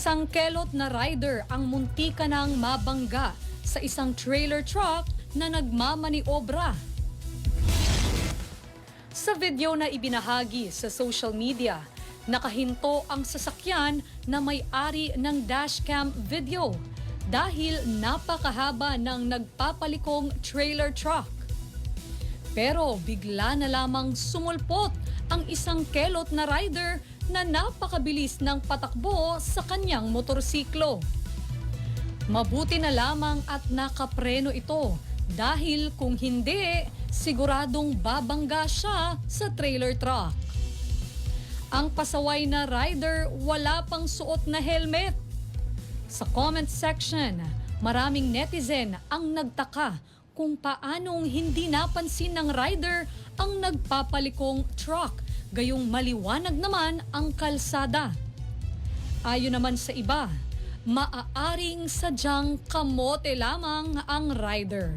Isang kelot na rider ang muntika ng mabangga sa isang trailer truck na nagmamaniobra. Sa video na ibinahagi sa social media, nakahinto ang sasakyan na may-ari ng dashcam video dahil napakahaba ng nagpapalikong trailer truck. Pero bigla na lamang sumulpot ang isang kelot na rider na napakabilis ng patakbo sa kanyang motorsiklo. Mabuti na lamang at nakapreno ito dahil kung hindi, siguradong babangga siya sa trailer truck. Ang pasaway na rider wala pang suot na helmet. Sa comment section, maraming netizen ang nagtaka kung paanong hindi napansin ng rider ang nagpapalikong truck, gayong maliwanag naman ang kalsada. Ayon naman sa iba, maaaring sadyang kamote lamang ang rider.